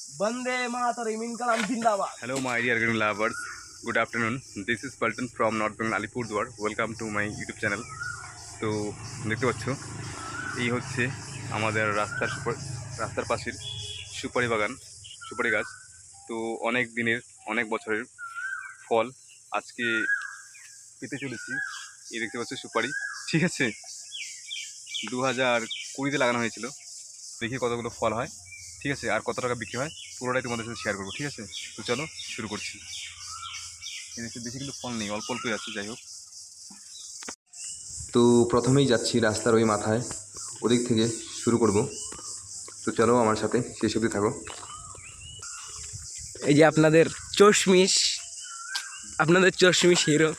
वंदे मातरम इनकलाब जिंदाबाद। Hello, my dear green lovers. Good afternoon. This is Paltan from North Bengal, Alipurdwar. Welcome to my YouTube channel. তো দেখতে পাচ্ছ এই হচ্ছে আমাদের রাস্তার পাশের সুপারি বাগান, সুপারি গাছ। তো অনেক দিনের অনেক বছরের ফল আজকে পেতে চলেছি। এই দেখতে পাচ্ছ সুপারি, ঠিক আছে, 2020-তে লাগানো হয়েছিল। দেখি কতগুলো ফল হয়, ঠিক আছে, আর কত টাকা বিক্রি হয় পুরোটাই তোমাদের সাথে শেয়ার করবো, ঠিক আছে। তো চলো শুরু করছি। এদিকে বেশি কিন্তু ফল নেই, অল্প অল্পই আছে, যাই হোক। তো প্রথমেই যাচ্ছি রাস্তার ওই মাথায়, ওদিক থেকে শুরু করব। তো চলো আমার সাথে শেষ অবধি থাকো। এই যে আপনাদের চশমিশ হিরো,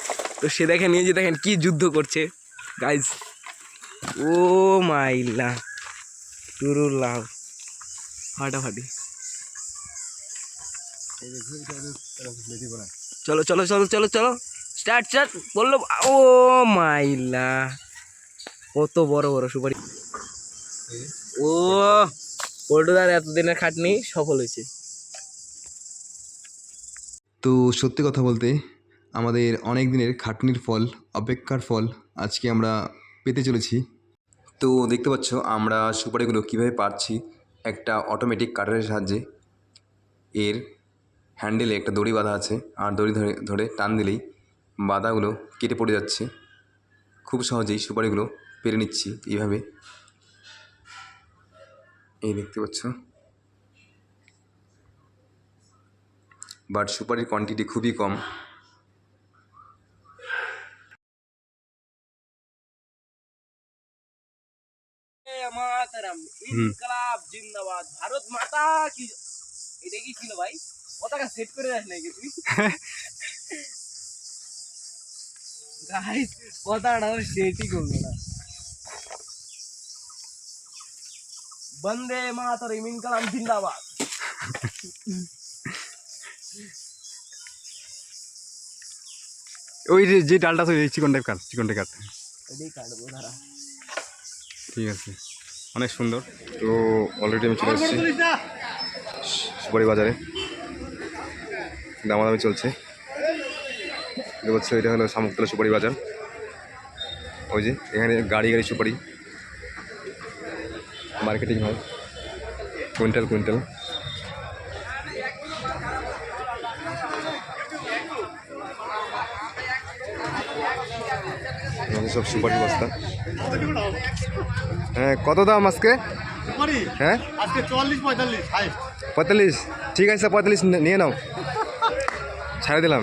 তো সে দেখেন, এই যে দেখেন কি যুদ্ধ করছে গাইজ। ও মাইলা টুরুর লাভ ফাটাফাটি। চলো চলো চলো চলো চলো স্টার্ট বললো। ও মাইলা কত বড় বড় সুপারি। ও পল্টুদার এতদিনের খাটনি সফল হয়েছে। তো সত্যি কথা বলতে আমাদের অনেক দিনের খাটনির ফল, অপেক্ষার ফল আজকে আমরা পেতে চলেছি। তো দেখতে পাচ্ছ আমরা সুপারিগুলো কীভাবে পারছি, একটা অটোমেটিক কাটারের সাহায্যে। এর হ্যান্ডেলে একটা দড়ি বাঁধা আছে, আর দড়ি ধরে ধরে টান দিলেই বাদাগুলো কেটে পড়ে যাচ্ছে। খুব সহজেই সুপারিগুলো পেরে নিচ্ছি এইভাবে। এই দেখতে পাচ্ছ, বাট সুপারির কোয়ান্টিটি খুবই কম। মাতারাম ইনকলাব জিন্দাবাদ, ভারত মাতা কি। এটা কি ছিল ভাই? পতাকা সেট করে রাখ নাই তুই গাইস, পতাকাটা সেটই করলো না। বন্দে মাতরম ইনকলাব জিন্দাবাদ। ওই যে ডালটা তো চিকনটাই কাট, এটাই কাটবো দাঁড়া। ঠিক আছে, অনেক সুন্দর। তো অলরেডি আমি চলে এসেছি সুপারি বাজারে, দামাদামি চলছে। দেখতে পাচ্ছ এটা হলো শামুকতলা সুপারি বাজার। ওই যে এখানে গাড়ি সুপারি মার্কেটিং হয়, কুইন্টাল সব সুপারি বস্তা। হ্যাঁ, কত দাম আজকে? হ্যাঁ আজকে 44-45। ঠিক আছে, 45 নিয়ে নাও, ছাড়ে দিলাম।